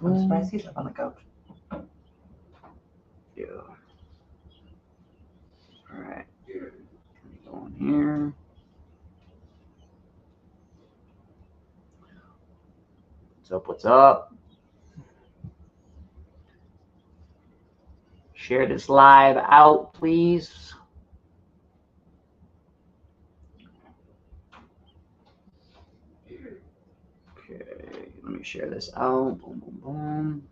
I'm surprised he's up on the couch. Yeah. All right. Go on here. What's up? What's up? Share this live out, please. Okay, let me share this out. Boom, boom,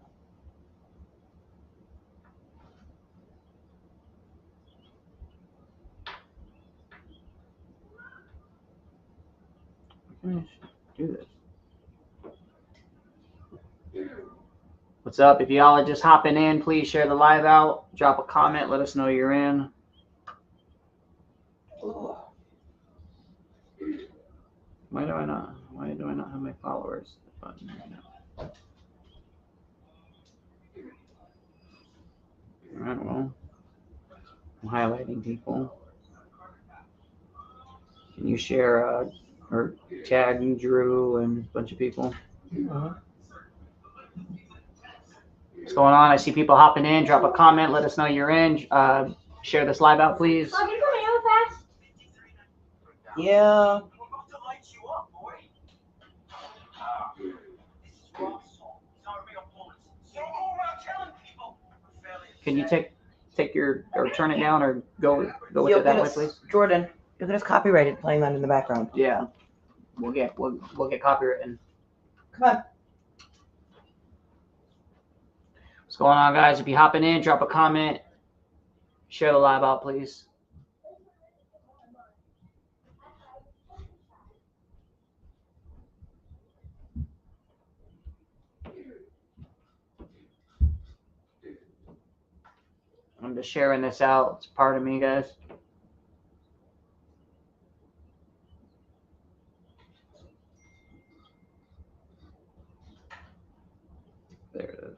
boom. Do this. What's up? If y'all are just hopping in, please share the live out. Drop a comment. Let us know you're in. Why do I not have my followers button right now? All right, well, I'm highlighting people. Can you share or tag Drew and a bunch of people? What's going on? I see people hopping in. Drop a comment. Let us know you're in. Share this live out, please. Oh, you coming out fast? Yeah. Can you take your or turn it down or go with it that way, please? Jordan, you'll get us copyrighted playing that in the background. Yeah, we'll get copywritten. Come on. What's going on, guys? If you're hopping in, drop a comment. Share the live out, please. I'm just sharing this out. It's part of me, guys. There it is.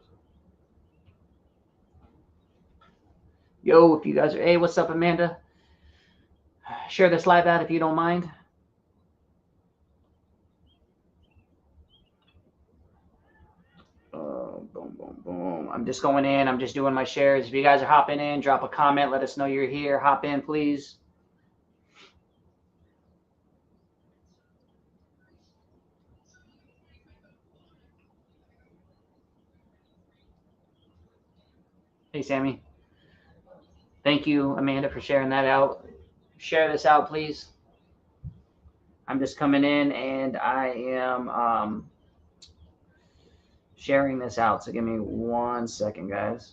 Yo, if you guys are, hey, what's up, Amanda? Share this live out if you don't mind. Boom, boom, boom. I'm just going in. I'm just doing my shares. If you guys are hopping in, drop a comment. Let us know you're here. Hop in, please. Hey, Sammy. Thank you, Amanda, for sharing that out. Share this out, please. I'm just coming in, and I am sharing this out. So give me 1 second, guys.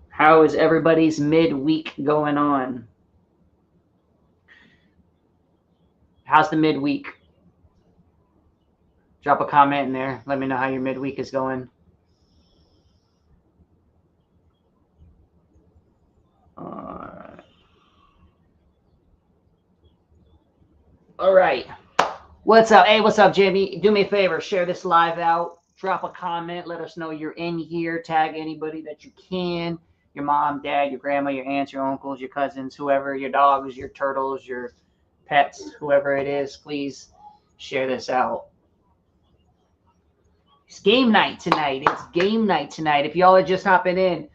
How is everybody's midweek going on? How's the midweek? Drop a comment in there. Let me know how your midweek is going. All right. What's up? Hey, what's up, Jamie? Do me a favor. Share this live out. Drop a comment. Let us know you're in here. Tag anybody that you can. Your mom, dad, your grandma, your aunts, your uncles, your cousins, whoever, your dogs, your turtles, your pets, whoever it is. Please share this out. It's game night tonight. It's game night tonight. If y'all are just hopping in,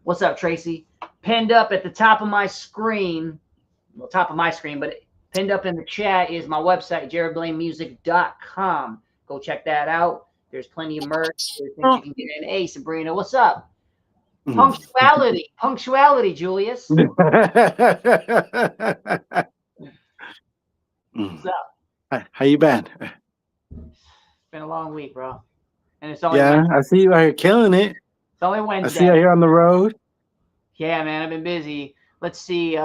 what's up, Tracy? Pinned up at the top of my screen, well, top of my screen, but pinned up in the chat is my website, jaredblamemusic.com. Go check that out. There's plenty of merch. There's things you can get in. Hey, Sabrina, what's up? Punctuality, Julius. What's up? How you been? It's been a long week, bro. And it's only Wednesday. Wednesday. I see you out here killing it. It's only Wednesday. I see you out here on the road. Yeah, man, I've been busy. Let's see.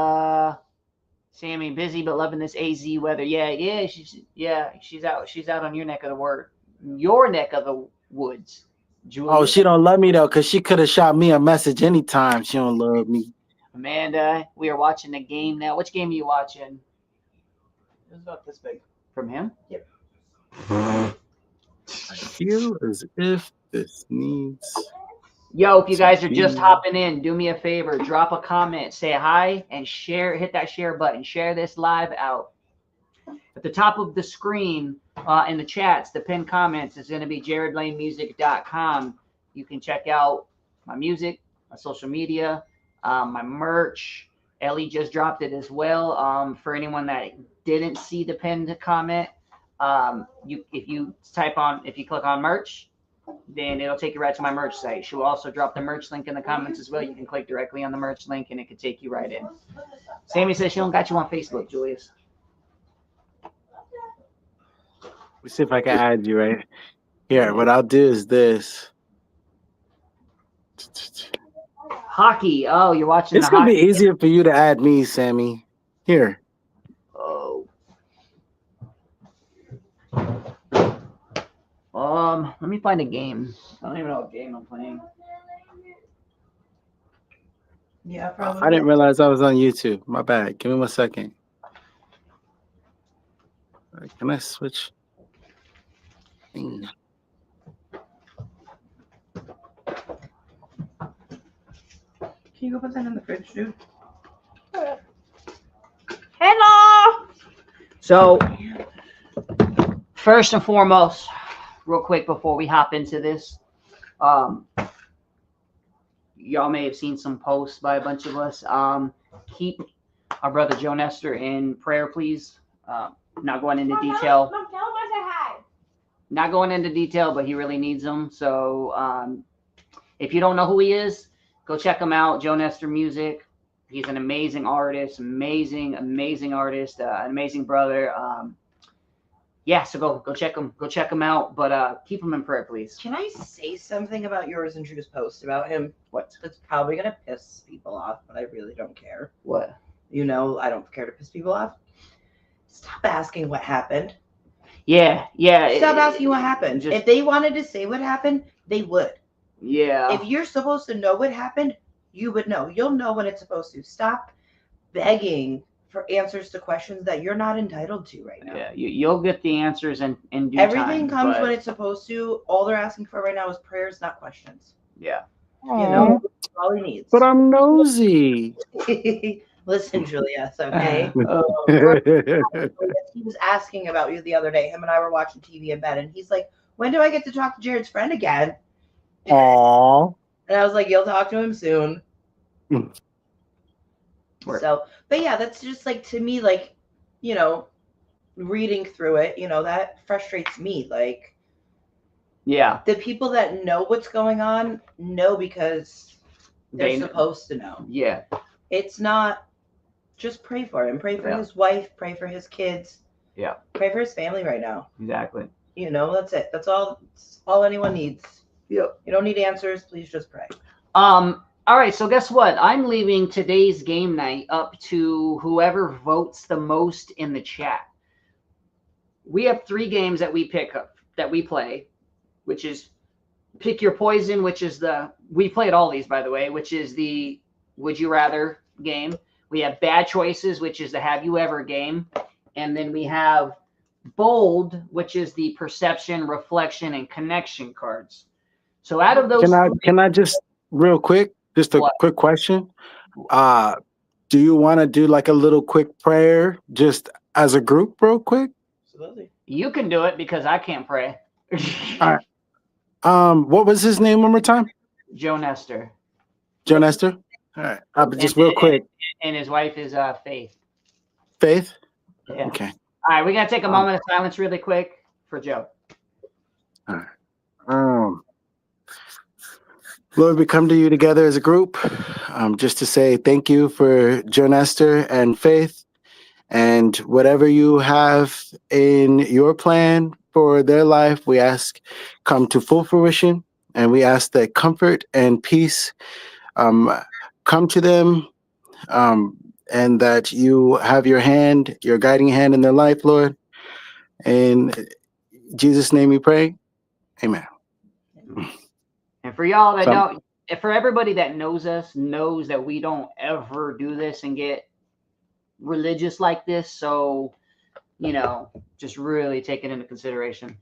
Sammy, busy but loving this AZ weather. Yeah, she's out on your neck of the woods. Julia. Oh, she don't love me though, because she could have shot me a message anytime. She don't love me. Amanda, we are watching the game now. Which game are you watching? It was about this big. From him? Yep. I feel as if this needs. Yo, if you guys are just hopping in, do me a favor. Drop a comment. Say hi and share. Hit that share button. Share this live out. At the top of the screen in the chats, the pinned comments is going to be jaredlanemusic.com. You can check out my music, my social media, my merch. Ellie just dropped it as well. For anyone that didn't see the pinned comment, if you click on merch, then it'll take you right to my merch site. She'll also drop the merch link in the comments as well. You can click directly on the merch link and it could take you right in. Sammy says she don't got you on Facebook, Julius. Let's see if I can add you right here. What I'll do is this. Hockey. Oh, you're watching It's the gonna hockey. be easier for you to add me, Sammy. Here. Oh. Let me find a game. I don't even know what game I'm playing. Yeah, probably. I didn't realize I was on YouTube. My bad. Give me 1 second. Can I switch? Can you go put that in the fridge, dude? Hello. So, first and foremost, real quick before we hop into this, y'all may have seen some posts by a bunch of us. Keep our brother Joe Nestor in prayer, please. Not going into detail. Mom, tell him I said hi. Not going into detail, but he really needs them. So if you don't know who he is, go check him out. Joe Nestor Music. He's an amazing artist, amazing artist, an amazing brother. Yeah, so go check him out. But keep him in prayer, please. Can I say something about yours and Drew's post about him? What? That's probably gonna piss people off, but I really don't care. What? You know, I don't care to piss people off. Stop asking what happened. Yeah. Stop asking what happened. If they wanted to say what happened, they would. Yeah. If you're supposed to know what happened, you would know. You'll know when it's supposed to. Stop begging for answers to questions that you're not entitled to right now. Yeah, you'll get the answers in due Everything time, comes but- when it's supposed to. All they're asking for right now is prayers, not questions. Yeah. You know, that's all he needs. But I'm nosy. Listen, Julia, it's okay. That's He was asking about you the other day. Him and I were watching TV in bed, and he's like, "When do I get to talk to Jared's friend again?" Aww. And I was like, "You'll talk to him soon." Word. So, but yeah, that's just like, to me, like, you know, reading through it, you know, that frustrates me. Like, Yeah. the people that know what's going on know because they're They know. supposed to know. Yeah. It's not just pray for him, pray for Yeah. his wife, pray for his kids. Yeah. Pray for his family right now. Exactly. You know, that's it. That's all anyone needs. Yep. You don't need answers, please just pray. All right, so guess what? I'm leaving today's game night up to whoever votes the most in the chat. We have 3 games that we play, which is Pick Your Poison, which is we played all these, by the way, which is the Would You Rather game. We have Bad Choices, which is the Have You Ever game. And then we have Bold, which is the Perception, Reflection, and Connection cards. So out of those, Can I just real quick, just a What? quick question? Do you want to do like a little quick prayer just as a group, real quick? Absolutely. you can do it because I can't pray. All right. What was his name one more time? Joe Nestor. Joe Nestor? All right. But just real quick. And his wife is Faith. Faith? Yeah. Okay. All right, we got to take a moment of silence really quick for Joe. All right. Lord, we come to you together as a group just to say thank you for Joe Nestor and Faith, and whatever you have in your plan for their life, we ask come to full fruition, and we ask that comfort and peace come to them, and that you have your guiding hand in their life, Lord. In Jesus' name we pray. Amen. And for y'all that don't, for everybody that knows us, knows that we don't ever do this and get religious like this. So, you know, just really take it into consideration.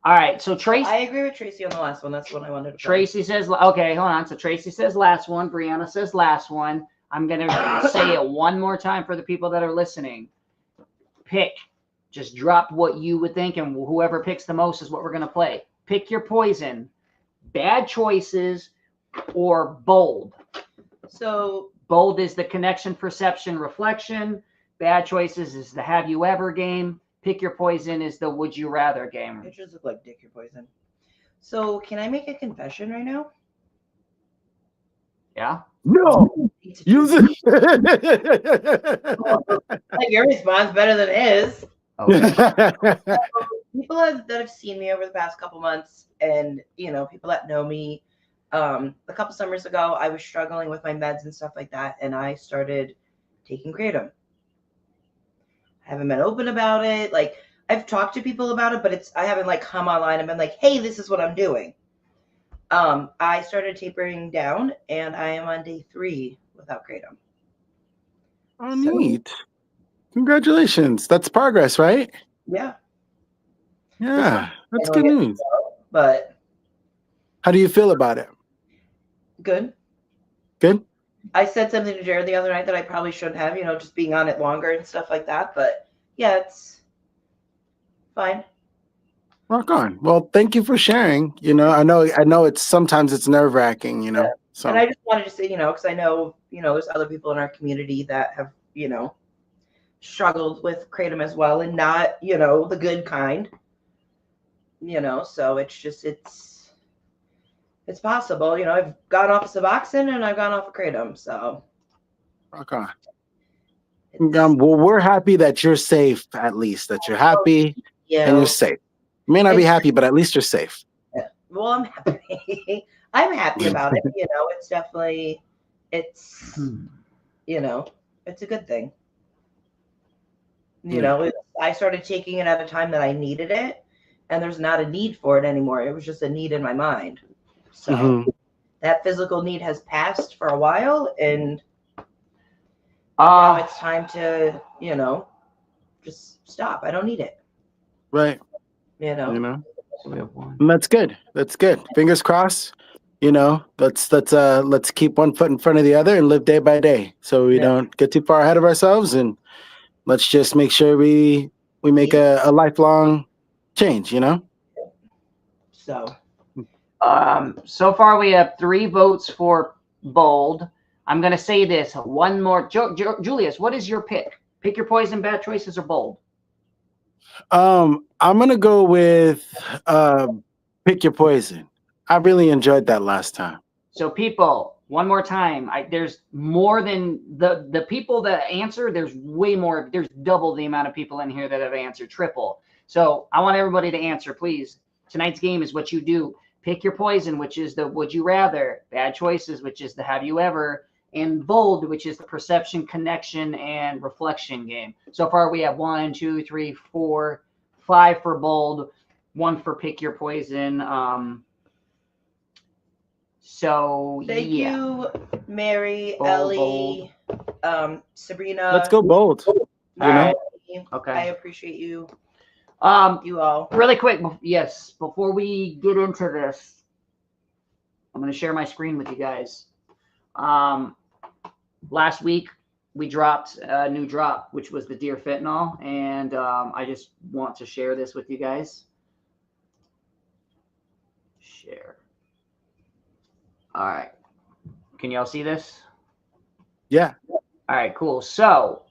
All right. So Tracy, I agree with Tracy on the last one. That's what I wanted to Tracy says, okay, hold on. So Tracy says last one. Brianna says last one. I'm going to say it one more time for the people that are listening. Pick Just drop what you would think, and whoever picks the most is what we're going to play. Pick your poison. Bad choices or bold. So bold is the connection, perception, reflection. Bad choices is the have you ever game. Pick your poison is the would you rather game. it just looked like Dick Your Poison. So can I make a confession right now? Yeah. No. Use it. Like your response better than his. Okay. People that have seen me over the past couple months, and people that know me, a couple summers ago, I was struggling with my meds and stuff like that, and I started taking kratom. I haven't been open about it. Like, I've talked to people about it, but I haven't like come online and been like, hey, this is what I'm doing. I started tapering down, and I am on day 3 without kratom. Oh, neat. Congratulations. That's progress, right? Yeah. Yeah, that's good news. But how do you feel about it? Good. Good? I said something to Jared the other night that I probably shouldn't have, just being on it longer and stuff like that. But yeah, it's fine. Rock on. Well, thank you for sharing. I know it's sometimes it's nerve-wracking, Yeah. So. And I just wanted to say, because I know, there's other people in our community that have, struggled with kratom as well, and not, the good kind. So it's possible. I've gone off of Suboxone and I've gone off of kratom. So. Rock on. Well, we're happy that you're safe, at least. That you're happy and you're safe. You may not be happy, but at least you're safe. Yeah. Well, I'm happy. I'm happy about it. It's definitely, it's a good thing. I started taking it at a time that I needed it, and there's not a need for it anymore. It was just a need in my mind. So that physical need has passed for a while, and now it's time to, just stop. I don't need it. Right. So we have one. And that's good. That's good. Fingers crossed. Let's keep one foot in front of the other and live day by day, so we don't get too far ahead of ourselves, and let's just make sure we make a lifelong change. So. So far we have 3 votes for bold. I'm going to say this one more. Julius, what is your pick? Pick your poison, bad choices, or bold? I'm going to go with pick your poison. I really enjoyed that last time. So people, one more time, there's more than the people that answer. There's way more. There's double the amount of people in here that have answered, triple. So I want everybody to answer, please. Tonight's game is what you do. Pick your poison, which is the would you rather. Bad choices, which is the have you ever. And bold, which is the perception, connection, and reflection game. So far we have 1, 2, 3, 4, 5 for bold, 1 for pick your poison. So thank you, Mary, bold, Ellie, Sabrina. Let's go bold. Okay. I appreciate you. You all. Really quick, yes. Before we get into this, I'm going to share my screen with you guys. Last week we dropped a new drop, which was the Deer Fentanyl, and I just want to share this with you guys. Share. All right. Can y'all see this? Yeah. All right, cool. So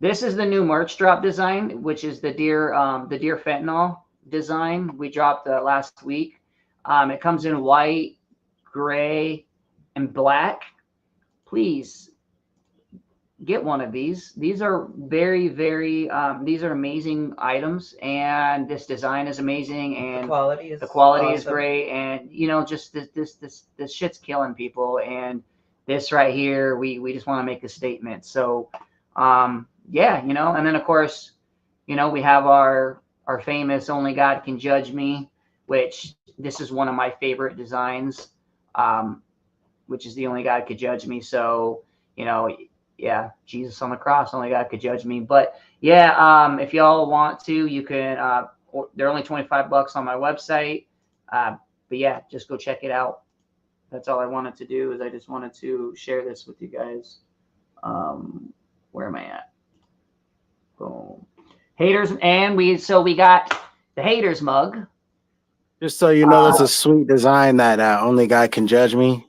this is the new merch drop design, which is the Deer Fentanyl design we dropped last week. It comes in white, gray, and black. Please get one of these. These are very, very, these are amazing items, and this design is amazing, and the quality is great, and just this shit's killing people, and this right here, we just want to make a statement. So yeah, and then of course, we have our famous Only God Can Judge Me, which this is one of my favorite designs, which is the Only God Could Judge Me. So yeah, Jesus on the cross, only God could judge me. But yeah, if y'all want to, you can. They're only $25 on my website. But yeah, just go check it out. That's all I wanted to do. Is I just wanted to share this with you guys. Where am I at? Boom. Haters, and we got the haters mug. Just so you know, that's a sweet design that only God can judge me.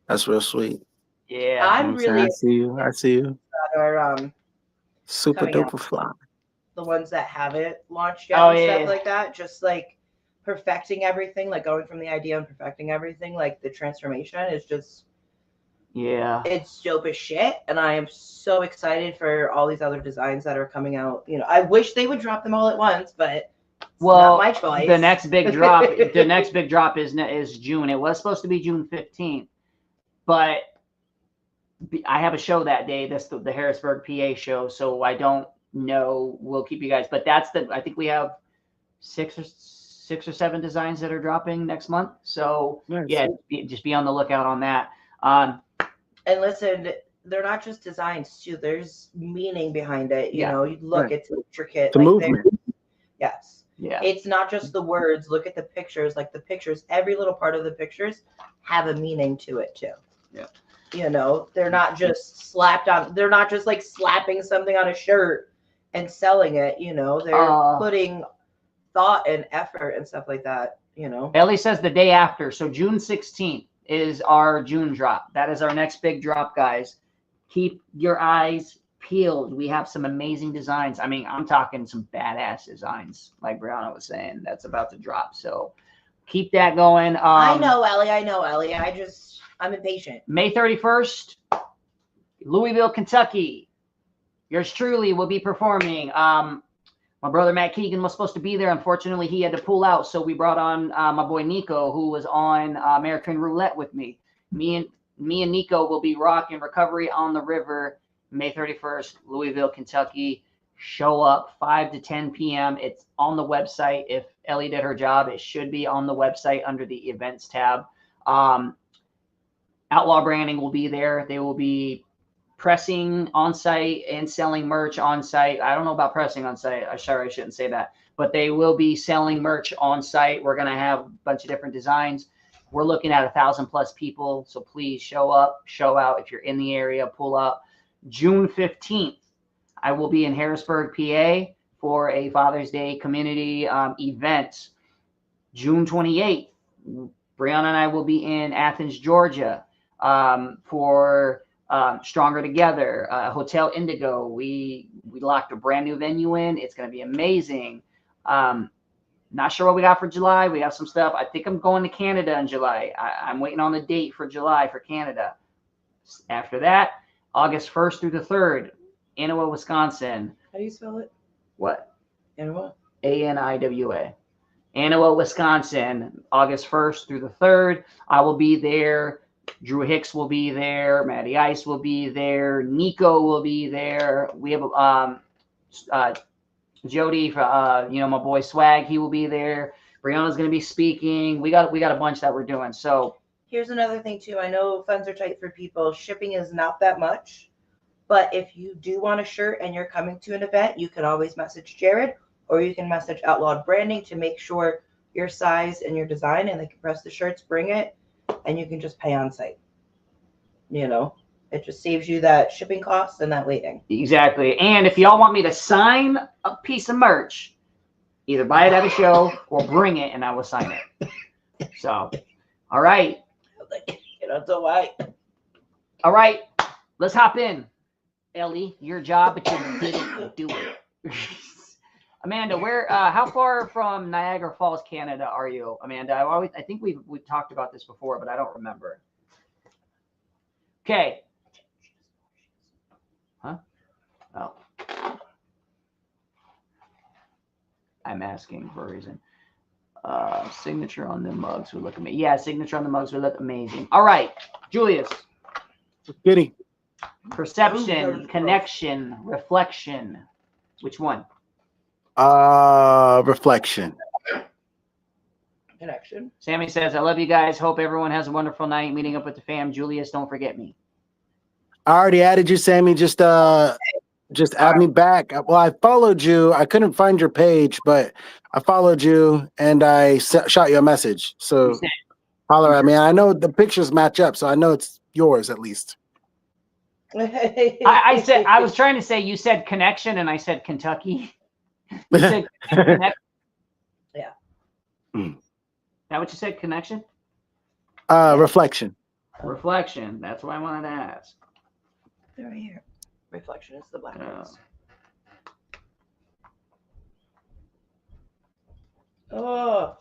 That's real sweet. Yeah, I'm really I see you. I see you. that are Super coming out. duper fly. The ones that haven't launched yet Oh, and yeah, stuff like that. Just like perfecting everything, like going from the idea and perfecting everything. Like the transformation is just yeah. it's dope as shit, and I am so excited for all these other designs that are coming out. You know, I wish they would drop them all at once, but it's not my choice. The next big drop, is June. It was supposed to be June 15th, but I have a show that day. That's the Harrisburg, PA show, so I don't know. We'll keep you guys, but that's I think we have six or seven designs that are dropping next month. So Nice. yeah, just be on the lookout on that. And listen, they're not just designs too. There's meaning behind it. You know, you look, it's intricate. The movement. Yes. Yeah. It's not just the words. Look at the pictures. Like the pictures, every little part of the pictures have a meaning to it too. Yeah. You know, they're not just slapped on. They're not just like slapping something on a shirt and selling it. You know, they're putting thought and effort and stuff like that. You know. Ellie says the day after, so June 16th is our June drop. That is our next big drop, guys. Keep your eyes peeled. We have some amazing designs. I mean, I'm talking some badass designs, like Brianna was saying, that's about to drop. So keep that going. I know, Ellie. I'm impatient. May 31st, Louisville, Kentucky. Yours truly will be performing. My brother Matt Keegan was supposed to be there. Unfortunately, he had to pull out. So we brought on my boy Nico, who was on American Roulette with me. Me and Nico will be rocking Recovery on the River, May 31st, Louisville, Kentucky. Show up 5 to 10 p.m. It's on the website. If Ellie did her job, it should be on the website under the events tab. Outlaw Branding will be there. They will be pressing on site and selling merch on site. I don't know about pressing on site. I shouldn't say that, but they will be selling merch on site. We're going to have a bunch of different designs. We're looking at 1,000+ people. So please show up, show out. If you're in the area, pull up. June 15th, I will be in Harrisburg, PA for a Father's Day community event. June 28th, Brianna and I will be in Athens, Georgia for Stronger Together, Hotel Indigo. We locked a brand new venue in. It's going to be amazing. Not sure what we got for July. We have some stuff. I think I'm going to Canada in July. I'm waiting on the date for July for Canada. After that, August 1st through the 3rd, Aniwa, Wisconsin. How do you spell it? What? Aniwa? Aniwa. Aniwa, Wisconsin, August 1st through the 3rd. I will be there. Drew Hicks will be there. Matty Ice will be there. Nico will be there. We have Jody, my boy Swag. He will be there. Brianna's going to be speaking. We got a bunch that we're doing. So here's another thing too. I know funds are tight for people. Shipping is not that much, but if you do want a shirt and you're coming to an event, you can always message Jared, or you can message Outlawed Branding to make sure your size and your design, and they can press the shirts, bring it, and you can just pay on site. You know, it just saves you that shipping cost and that waiting. Exactly. And if y'all want me to sign a piece of merch, either buy it at a show or bring it and I will sign it. So, all right. So why? All right. Let's hop in. Ellie, your job, but you didn't do it. Amanda, how far from Niagara Falls, Canada are you, Amanda? I think we've talked about this before, but I don't remember. Okay. Huh? Oh. I'm asking for a reason. Signature on the mugs would look amazing. Yeah, signature on the mugs would look amazing. All right, Julius. Giddy. Perception, connection, reflection. Which one? Reflection. Connection. Sammy says, I love you guys. Hope everyone has a wonderful night meeting up with the fam. Julius, don't forget me. I already added you, Sammy. Just add me back. Well, I followed you. I couldn't find your page, but I followed you and I shot you a message. So holler at me. I know the pictures match up, so I know it's yours at least. I was trying to say, you said connection and I said Kentucky. You said connection? Yeah. Is that what you said? Connection? Reflection. Reflection. That's what I wanted to ask. They're right here. Reflection is the black ones. Oh.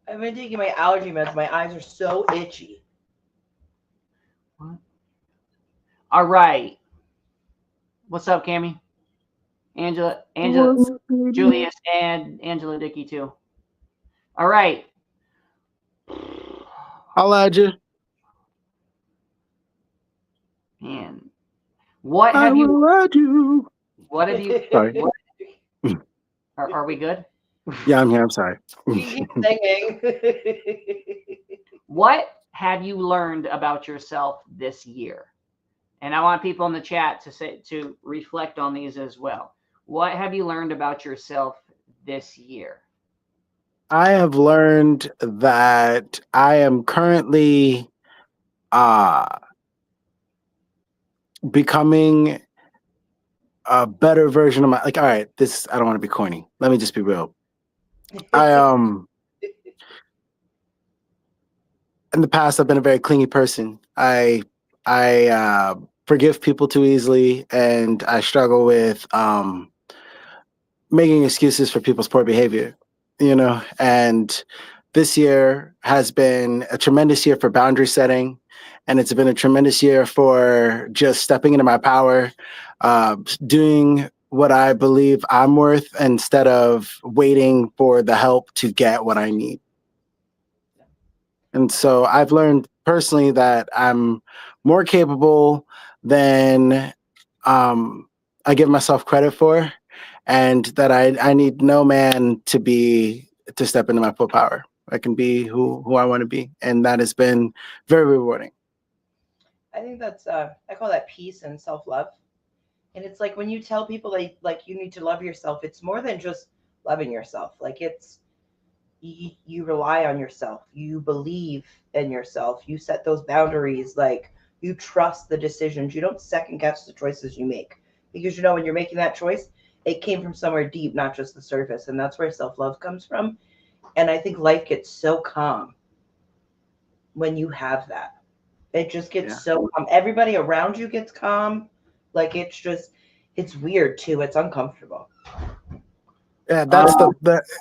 I've been taking my allergy meds. My eyes are so itchy. What? All right. What's up, Cammy? Angela, Julius, and Angela Dickey too. All right. I'll add you. Man, what have you? Add you. What have you? Sorry. Are we good? Yeah, I'm here. I'm sorry. You keep singing. What have you learned about yourself this year? And I want people in the chat to reflect on these as well. What have you learned about yourself this year? I have learned that I am currently becoming a better version of my, like, all right, this, I don't want to be corny. Let me just be real. In the past, I've been a very clingy person. I forgive people too easily, and I struggle with making excuses for people's poor behavior, and this year has been a tremendous year for boundary setting, and it's been a tremendous year for just stepping into my power, doing what I believe I'm worth instead of waiting for the help to get what I need. And so I've learned personally that I'm more capable than I give myself credit for, and that I need no man to step into my full power. I can be who I want to be, and that has been very rewarding. I think that's I call that peace and self-love. And it's like when you tell people like you need to love yourself, it's more than just loving yourself. Like it's you rely on yourself, you believe in yourself, you set those boundaries, like you trust the decisions, you don't second guess the choices you make, because when you're making that choice, it came from somewhere deep, not just the surface. And that's where self-love comes from. And I think life gets so calm when you have that. It just gets so calm. Everybody around you gets calm. Like it's weird too. It's uncomfortable. Yeah, that's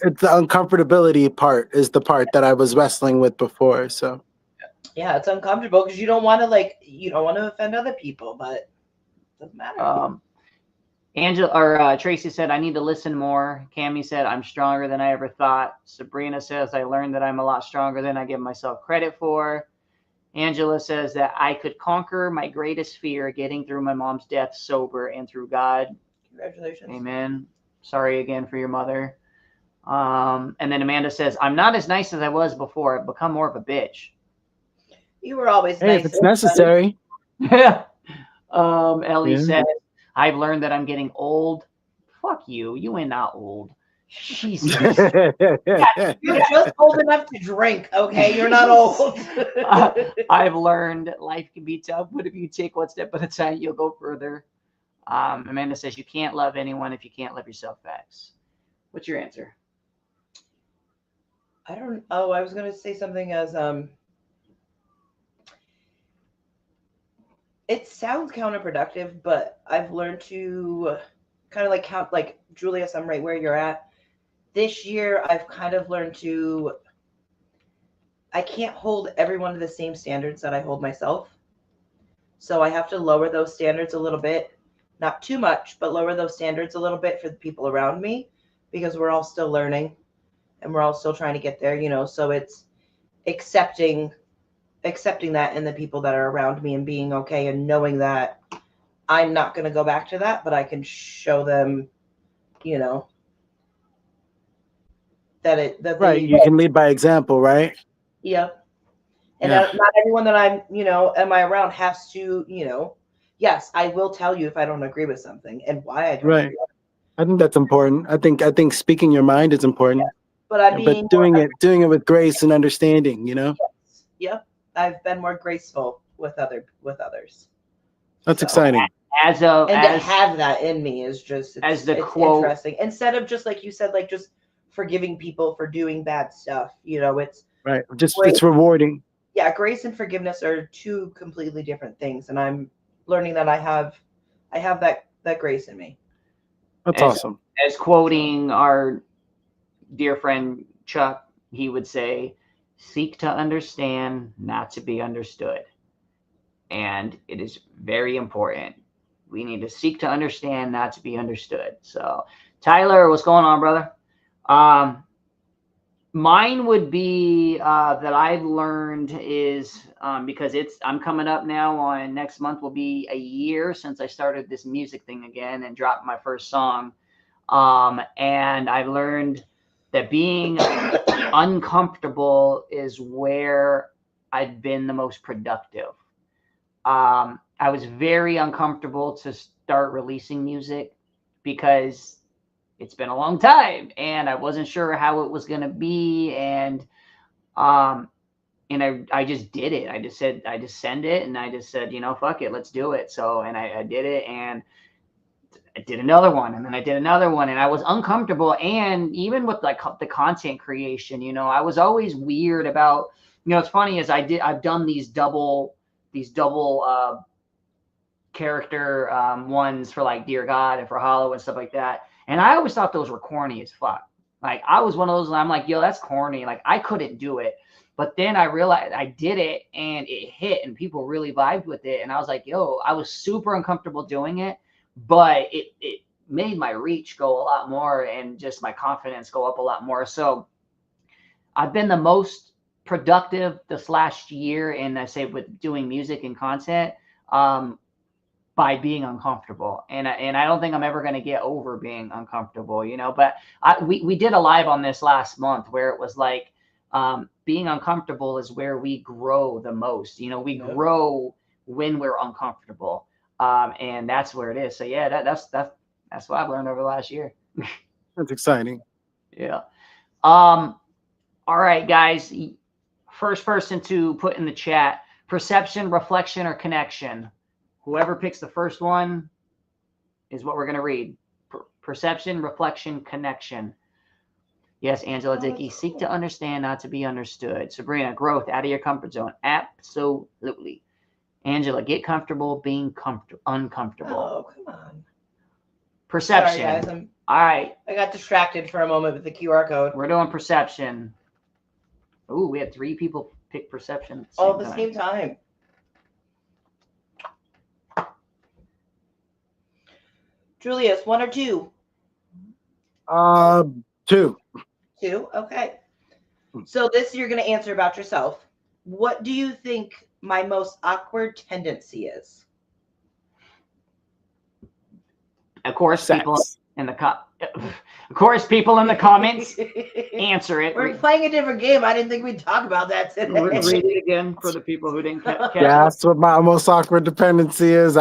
it's the uncomfortability part is the part that I was wrestling with before. So yeah, it's uncomfortable because you don't want to offend other people, but it doesn't matter. Angela or Tracy said, I need to listen more. Cammie said, I'm stronger than I ever thought. Sabrina says, I learned that I'm a lot stronger than I give myself credit for. Angela says that I could conquer my greatest fear, getting through my mom's death sober and through God. Congratulations. Amen. Sorry again for your mother. And then Amanda says, I'm not as nice as I was before. I've become more of a bitch. You were always hey, nice. if it's necessary. Ellie says, I've learned that I'm getting old. Fuck you. You ain't not old. Jesus. You're just old enough to drink, okay? You're not old. I've learned life can be tough, but if you take one step at a time, you'll go further. Amanda says, you can't love anyone if you can't love yourself. Facts. What's your answer? I was going to say something as, it sounds counterproductive, but I've learned to kind of like count, like Julius, I'm right where you're at. This year, I've kind of learned I can't hold everyone to the same standards that I hold myself. So I have to lower those standards a little bit, not too much, but lower those standards a little bit for the people around me, because we're all still learning and we're all still trying to get there, so it's accepting that in the people that are around me and being okay and knowing that I'm not going to go back to that, but I can show them, that right. You can lead by example, right? Yep. And not everyone that am I around has to, yes, I will tell you if I don't agree with something and why I don't. Right. Agree. I think that's important. I think speaking your mind is important. Yeah. But doing it with grace and understanding, Yes. Yep. I've been more graceful with others. That's exciting. as to have that in me is just as the it's quote, interesting. Instead of just like you said, like just forgiving people for doing bad stuff, you know, it's Right. Just grace, it's rewarding. yeah, grace and forgiveness are two completely different things, and I'm learning that I have that grace in me. That's as awesome. as quoting our dear friend Chuck, he would say, "Seek to understand, not to be understood." And it is very important. We need to seek to understand, not to be understood. So, Tyler, what's going on, brother? Mine would be that I've learned is because I'm coming up now on next month will be a year since I started this music thing again and dropped my first song. And I've learned that being uncomfortable is where I've been the most productive. I was very uncomfortable to start releasing music because it's been a long time and I wasn't sure how it was going to be. And I just did it. I just send it. And I just said, fuck it, let's do it. So, and I did it, and I did another one, and then I did another one, and I was uncomfortable. And even with like the content creation, I was always weird about, it's funny is I've done these double character ones for like Dear God and for Hollow and stuff like that. And I always thought those were corny as fuck. Like I was one of those, I'm like, yo, that's corny. Like I couldn't do it. But then I realized I did it and it hit and people really vibed with it. And I was like, yo, I was super uncomfortable doing it, but it made my reach go a lot more and just my confidence go up a lot more. So I've been the most productive this last year, and I say with doing music and content, by being uncomfortable. And I don't think I'm ever going to get over being uncomfortable, but we did a live on this last month where it was like, being uncomfortable is where we grow the most. We grow when we're uncomfortable. And that's where it is. So yeah, that's what I've learned over the last year. That's exciting. Yeah. All right, guys. First person to put in the chat, perception, reflection, or connection. Whoever picks the first one is what we're going to read. Perception, reflection, connection. Yes, Angela Dickey, seek to understand, not to be understood. Sabrina, growth, out of your comfort zone. Absolutely. Angela, get comfortable being uncomfortable. Oh, come on. Perception. Sorry, guys. All right. I got distracted for a moment with the QR code. We're doing perception. Ooh, we had 3 people pick perception. All at the same time. Julius, 1 or 2? 2. 2? Okay. So this you're going to answer about yourself. What do you think my most awkward tendency is? Of course, people in the comments answer it. We're playing a different game. I didn't think we'd talk about that today. Read it again for the people who didn't catch it. Yeah, that's what my most awkward dependency is.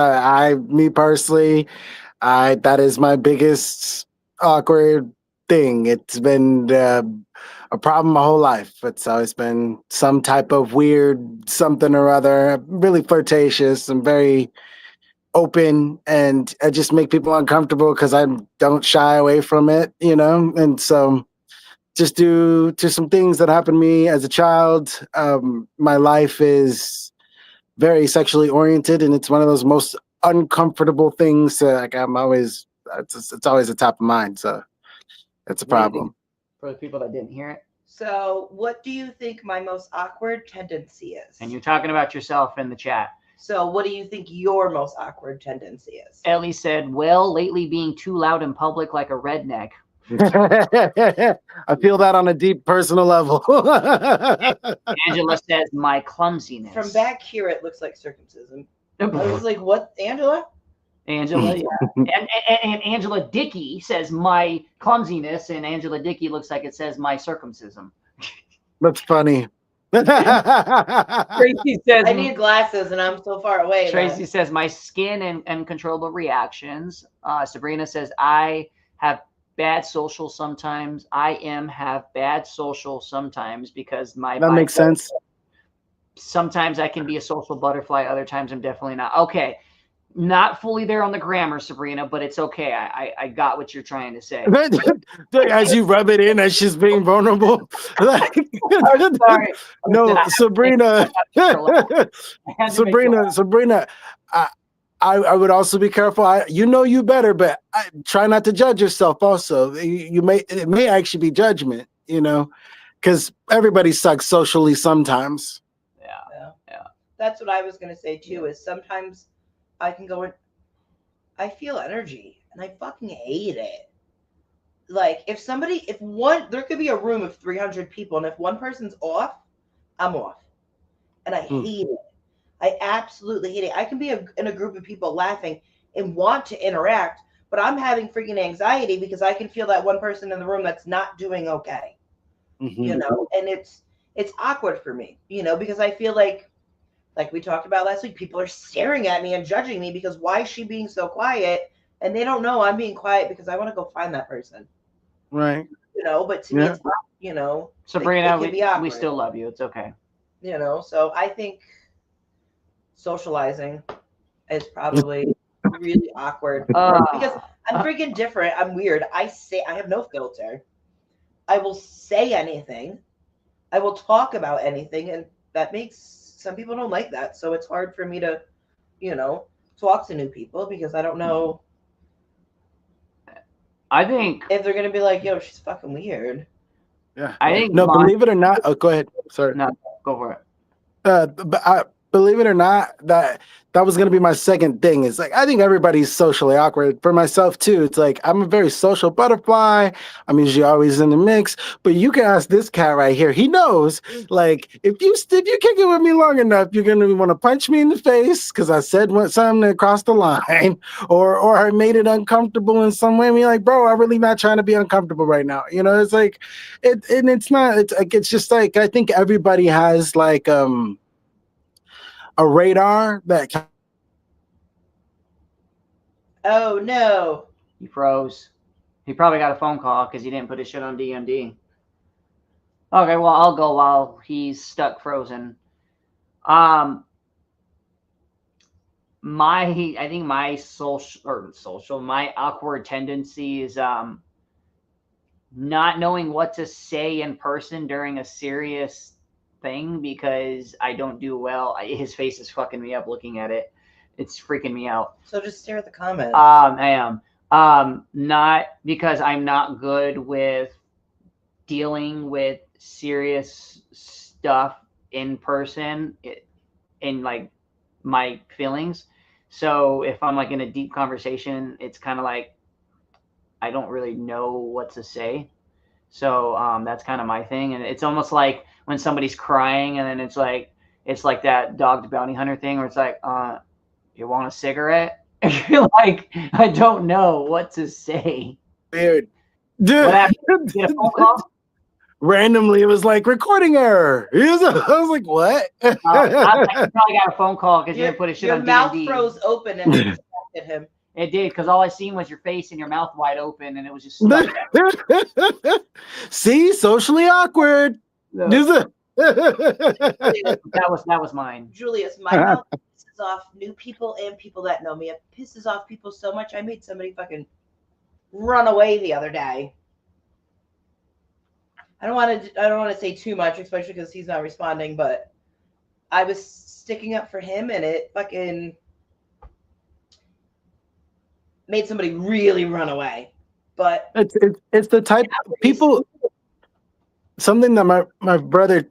Me personally, that is my biggest awkward thing. It's been a problem my whole life. It's always been some type of weird something or other. Really flirtatious and very open, and I just make people uncomfortable because I don't shy away from it, and so just due to some things that happened to me as a child, my life is very sexually oriented, and it's one of those most uncomfortable things. Like I'm always, it's always the top of mind, so that's a problem. For the people that didn't hear it. So what do you think my most awkward tendency is? And you're talking about yourself in the chat. So what do you think your most awkward tendency is? Ellie said, well, lately being too loud in public like a redneck. I feel that on a deep personal level. Angela says, my clumsiness. From back here, it looks like circumcision. I was like, what, Angela? Angela, yeah. and Angela Dickey says, my clumsiness, and Angela Dickey looks like it says, my circumcision. That's funny. Tracy says, I need glasses and I'm so far away. Tracy says, my skin and uncontrollable reactions. Sabrina says, I have bad social sometimes. have bad social sometimes because that makes sense. Sometimes I can be a social butterfly. Other times I'm definitely not. Okay. Not fully there on the grammar, Sabrina, but it's okay. I got what you're trying to say. As you rub it in, as she's being vulnerable. Like, I'm sorry. no, Sabrina, I had to make you laugh. Sabrina, I would also be careful. You better, but try not to judge yourself. Also, it may actually be judgment. Because everybody sucks socially sometimes. Yeah. That's what I was gonna say too. Is sometimes I can go in. I feel energy, and I fucking hate it. Like if there could be a room of 300 people, and if one person's off, I'm off, and I hate it. I absolutely hate it. I can be in a group of people laughing and want to interact, but I'm having freaking anxiety because I can feel that one person in the room that's not doing okay. And it's awkward for me, because I feel like we talked about last week, people are staring at me and judging me because why is she being so quiet? And they don't know I'm being quiet because I want to go find that person. Right. But to me, it's not, Sabrina, we still love you. It's okay. So I think socializing is probably really awkward because I'm freaking different. I'm weird. I have no filter. I will say anything. I will talk about anything, and that makes some people don't like that. So it's hard for me to, talk to new people because I don't know. I think if they're gonna be like, "Yo, she's fucking weird." Yeah. I think believe it or not. Oh, go ahead. Sorry. No, go for it. But believe it or not, that was going to be my second thing. It's like, I think everybody's socially awkward. For myself too, it's like, I'm a very social butterfly. I'm usually always in the mix, but you can ask this cat right here. He knows, like, if you kick it with me long enough, you're going to want to punch me in the face because I said something that crossed the line or I made it uncomfortable in some way. I mean, like, bro, I'm really not trying to be uncomfortable right now. It's like, it's not, it's just like, I think everybody has like, a radar that. Oh no! He froze. He probably got a phone call because he didn't put his shit on DMD. Okay, well I'll go while he's stuck frozen. I think my my awkward tendency is not knowing what to say in person during a serious thing because I don't do well. His face is fucking me up looking at it. It's freaking me out. So just stare at the comments. I am. Not because I'm not good with dealing with serious stuff in person in like my feelings. So if I'm like in a deep conversation, it's kind of like I don't really know what to say. So that's kind of my thing. And it's almost like when somebody's crying and then it's like that Dog the Bounty Hunter thing where it's like, you want a cigarette? You're like, I don't know what to say. Weird. Dude. What happened? Get a phone call? Randomly, it was like recording error. I was like, what? I probably got a phone call because you didn't put a shit on Your mouth D&D. froze open and it distracted him. It did, because all I seen was your face and your mouth wide open, and it was just stuck there. See, socially awkward. No. That was mine. Julius, my mouth pisses off new people and people that know me. It pisses off people so much. I made somebody fucking run away the other day. I don't want to say too much, especially because he's not responding. But I was sticking up for him, and it fucking made somebody really run away. But it's the type of people. Something that my brother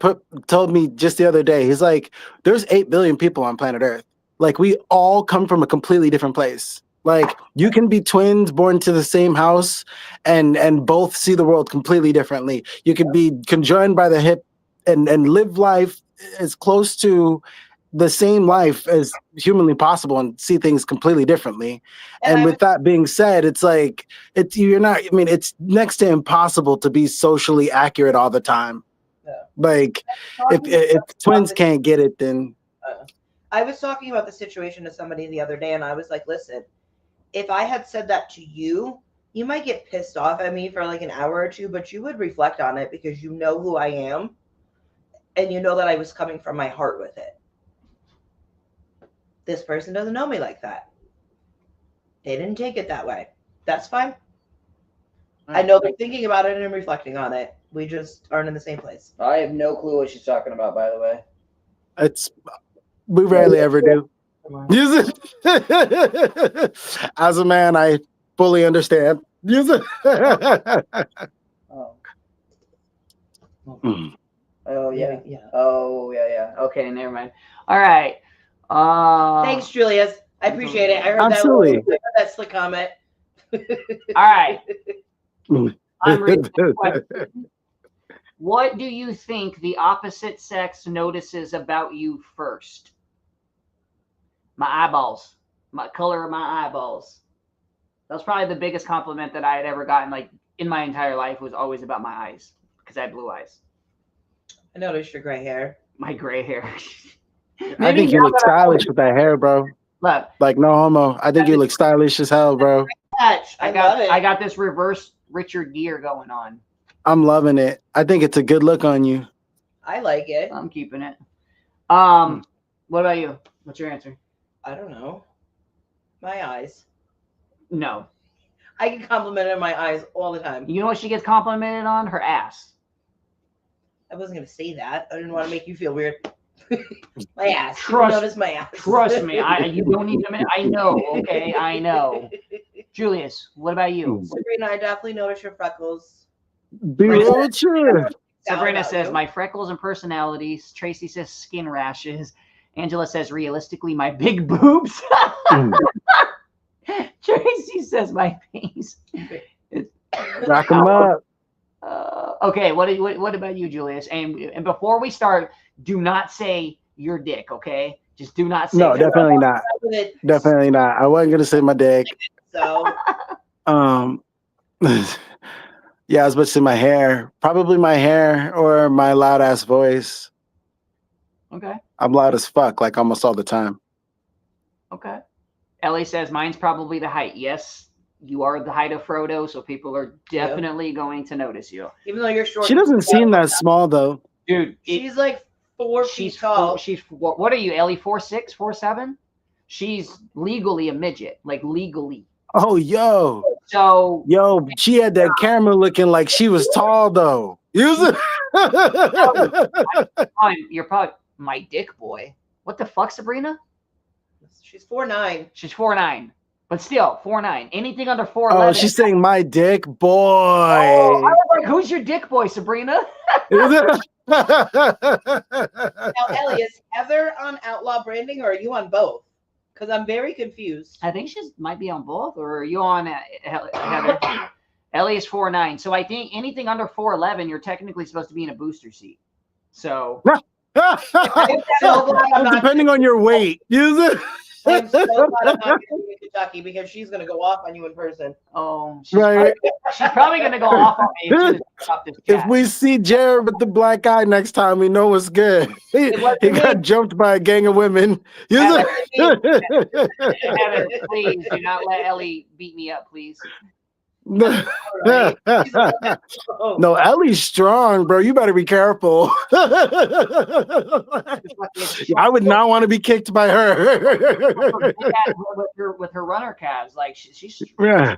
told me just the other day. He's like, there's 8 billion people on planet Earth. Like, we all come from a completely different place. Like, you can be twins born to the same house and both see the world completely differently. You could be conjoined by the hip and live life as close to the same life as humanly possible and see things completely differently. And with that being said, it's like, it's next to impossible to be socially accurate all the time. Yeah. Like, if twins can't get it, then. I was talking about the situation to somebody the other day, and I was like, listen, if I had said that to you, you might get pissed off at me for like an hour or two, but you would reflect on it because you know who I am and you know that I was coming from my heart with it. This person doesn't know me like that. They didn't take it that way. That's fine. I know they're thinking about it and reflecting on it. We just aren't in the same place. I have no clue what she's talking about, by the way. We rarely ever do. As a man, I fully understand. Oh yeah. Yeah. Oh yeah. Okay, never mind. All right. Thanks, Julius. I appreciate it. I heard Absolutely. that slick comment. All right. I'm reading the question. What do you think the opposite sex notices about you first? My eyeballs. My color of my eyeballs. That was probably the biggest compliment that I had ever gotten, like, in my entire life, was always about my eyes, because I had blue eyes. I noticed your gray hair. My gray hair. I think you look stylish with that hair, bro. Look, like no homo. I think you look stylish as hell, bro. I got this reverse Richard Gere going on. I'm loving it. I think it's a good look on you. I like it. I'm keeping it. What about you? What's your answer? I don't know. My eyes. No. I get complimented on my eyes all the time. You know what she gets complimented on? Her ass. I wasn't going to say that. I didn't want to make you feel weird. My ass. Trust my ass. Trust me. You don't need to. I know. Okay, I know. Julius, what about you? Sabrina, I definitely notice your freckles. Sabrina says my freckles and personalities. Tracy says skin rashes. Angela says realistically my big boobs. Tracy says my face. Rock them up. Okay, what about you, Julius? And before we start, do not say your dick, okay? Just do not say. No, definitely not. Definitely not. I wasn't gonna say my dick. So. Yeah, I was about to say my hair. Probably my hair or my loud ass voice. Okay. I'm loud as fuck, like almost all the time. Okay. Ellie says mine's probably the height. Yes, you are the height of Frodo, so people are definitely going to notice you. Even though you're short. She doesn't seem that small though. Dude, she's like 4 feet tall. What are you, Ellie? 4'6", 4'7"? She's legally a midget, like legally. Oh, yo. So she had that camera looking like she was tall though. You're probably my dick boy. What the fuck, Sabrina? She's 4'9". She's 4'9", but still 4'9". Anything under 4'11". Oh, she's saying my dick boy. Oh, I was like, who's your dick boy, Sabrina? Now, Ellie, is Heather on Outlaw Branding, or are you on both? Because I'm very confused. I think she might be on both, or are you on Heather? Ellie is 4'9", so I think anything under 4'11", you're technically supposed to be in a booster seat. So. Depending on your weight. I'm so glad I'm not going to Kentucky because she's going to go off on you in person. Oh, she's probably going to go off on me. If we see Jared with the black eye next time, we know what's good. He got jumped by a gang of women. Heather, please do not let Ellie beat me up, please. No, Ellie's strong, bro. You better be careful. I would not want to be kicked by her. with her runner calves, like she's strong. Yeah.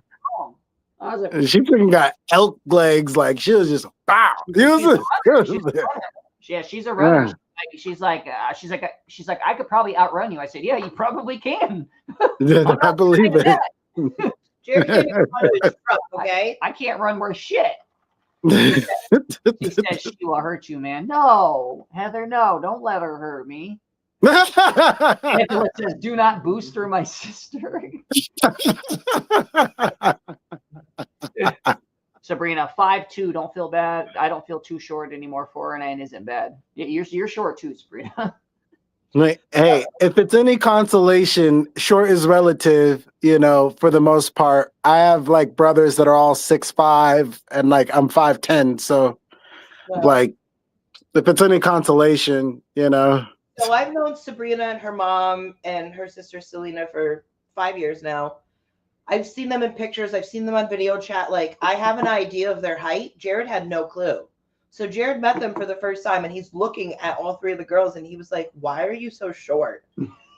I was like, she freaking got elk legs, like she was just bow. She's a runner. Yeah. She's like, I could probably outrun you. I said, yeah, you probably can. I believe it. Jared can't even run with his truck, okay? I can't run worth shit. She says she will hurt you, man. No, Heather, no, don't let her hurt me. Angela says, do not boost through my sister. Sabrina, 5'2", don't feel bad. I don't feel too short anymore. 4'9" isn't bad. You're short too, Sabrina. Hey, if it's any consolation, short is relative, for the most part. I have like brothers that are all 6'5" and like I'm 5'10", so like if it's any consolation, So I've known Sabrina and her mom and her sister Selena for 5 years now. I've seen them in pictures, I've seen them on video chat. Like, I have an idea of their height. Jared had no clue. So Jared met them for the first time, and he's looking at all three of the girls, and he was like, why are you so short?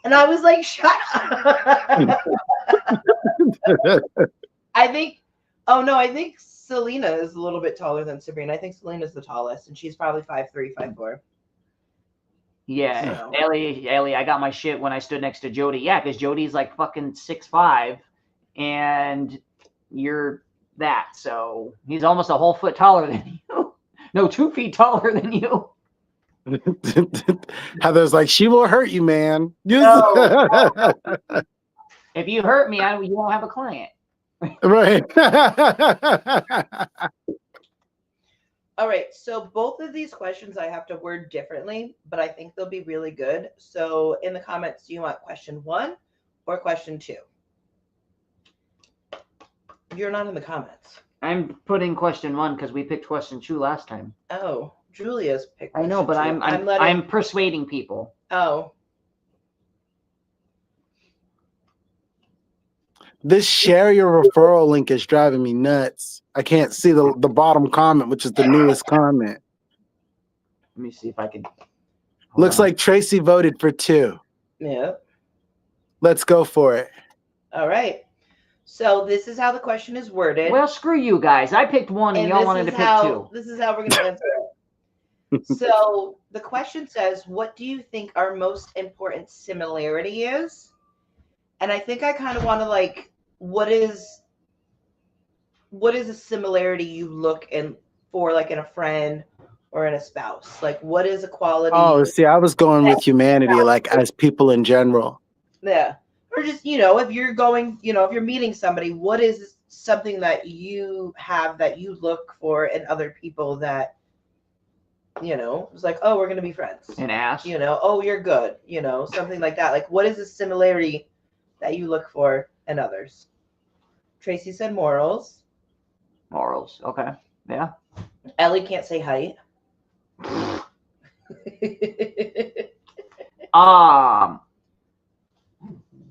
And I was like, shut up. I think, oh no, I think Selena is a little bit taller than Sabrina. I think Selena's the tallest, and she's probably 5'3", 5'4". Yeah, So. Ellie, I got my shit when I stood next to Jody. Yeah, because Jody's like fucking 6'5", and you're that. So he's almost a whole foot taller than you. No, 2 feet taller than you. Heather's like, she will hurt you, man. No. If you hurt me, you won't have a client. Right. All right, so both of these questions I have to word differently, but I think they'll be really good. So in the comments, do you want question 1 or question 2? You're not in the comments. I'm putting question 1 because we picked question 2 last time. Oh, Julia's picked. I know, but I'm persuading people. Oh. This share your referral link is driving me nuts. I can't see the bottom comment, which is the newest comment. Let me see if I can. Looks like Tracy voted for 2. Yeah. Let's go for it. All right. So this is how the question is worded. Well, screw you guys. I picked 1 and y'all wanted to pick 2. This is how we're going to answer it. So the question says, what do you think our most important similarity is? And I think I kind of want to like, what is a similarity you look for like in a friend or in a spouse? Like what is a quality? Oh, see, I was going with humanity, like as people in general. Yeah. Or just, if you're going, if you're meeting somebody, what is something that you have that you look for in other people that, it's like, oh, we're going to be friends. An ass. Oh, you're good. Something like that. Like, what is the similarity that you look for in others? Tracy said morals. Morals. Okay. Yeah. Ellie can't say height.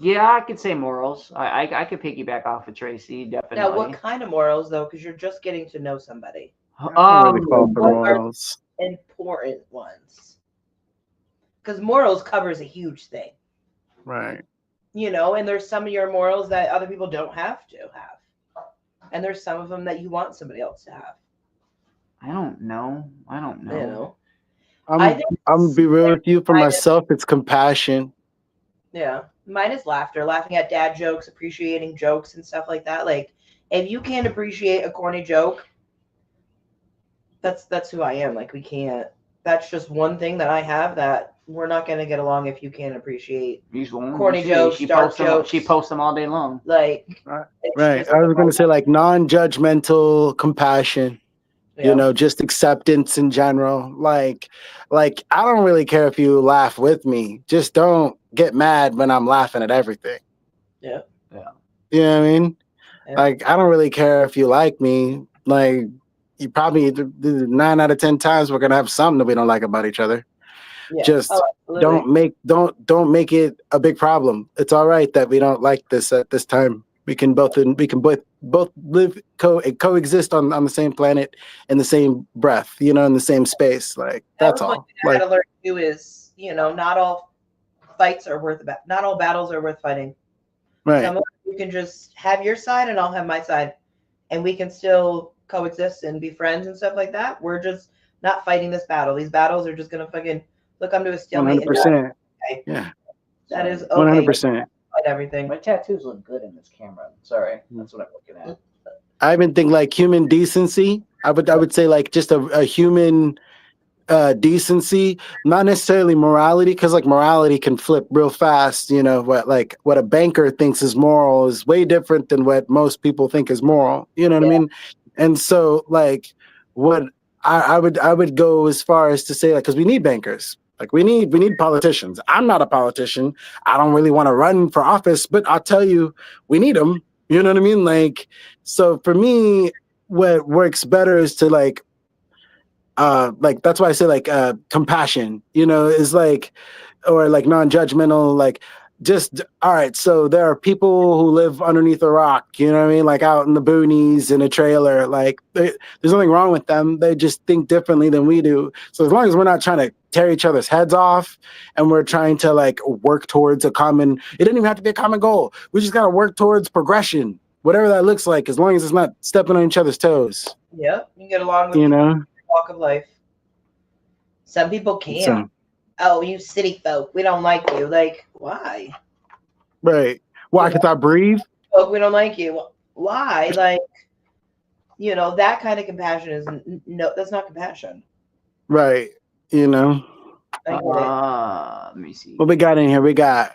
Yeah, I could say morals. I could piggyback off of Tracy, definitely. Now, what kind of morals, though? Because you're just getting to know somebody. Really fall for morals. Important ones. Because morals covers a huge thing. Right. And there's some of your morals that other people don't have to have. And there's some of them that you want somebody else to have. I don't know. I'm gonna be real with you. For myself, it's compassion. Yeah. Mine is laughter. Laughing at dad jokes, appreciating jokes and stuff like that. Like, if you can't appreciate a corny joke, that's who I am. Like, we can't. That's just one thing that I have that we're not going to get along if you can't appreciate corny jokes, dark jokes. She posts them all day long. Like, right. I was going to say like non-judgmental compassion. Yeah. Just acceptance in general. Like I don't really care if you laugh with me. Just don't get mad when I'm laughing at everything. Yeah. Yeah. You know what I mean? Yeah. Like, I don't really care if you like me. Like, you probably 9 out of 10 times we're gonna have something that we don't like about each other. Yeah. Just don't make it a big problem. It's all right that we don't like this at this time. We can both live coexist on the same planet in the same breath, in the same space. Like, that's all. What I had to learn too is, not all fights are not all battles are worth fighting. Right. Some of you can just have your side and I'll have my side, and we can still coexist and be friends and stuff like that. We're just not fighting this battle. These battles are just gonna fucking come to a stalemate. 100%. Okay. Yeah. That is okay. 100%. Everything. My tattoos look good in this camera. Sorry, that's what I'm looking at. I even think like human decency. I would say like just a human decency, not necessarily morality, because like morality can flip real fast. What a banker thinks is moral is way different than what most people think is moral. You know what I mean? And so like what I would go as far as to say, like, because we need bankers. Like we need politicians. I'm not a politician. I don't really want to run for office, but I'll tell you, we need them. You know what I mean? Like, so for me, what works better is to like that's why I say like compassion, is like, or like non-judgmental, like just all right. So there are people who live underneath a rock, you know what I mean? Like out in the boonies in a trailer. Like there's nothing wrong with them. They just think differently than we do. So as long as we're not trying to tear each other's heads off and we're trying to like work towards a common, it doesn't even have to be a common goal. We just gotta work towards progression, whatever that looks like, as long as it's not stepping on each other's toes. Yep, you can get along with You people know? in every walk of life. Some people can't. So, Oh, you city folk, we don't like you. Like, why? right. Why can't I breathe? Folk, we don't like you. Why? Like, that kind of compassion is no. That's not compassion. Right. You know. I get it. Let me see. What we got in here? We got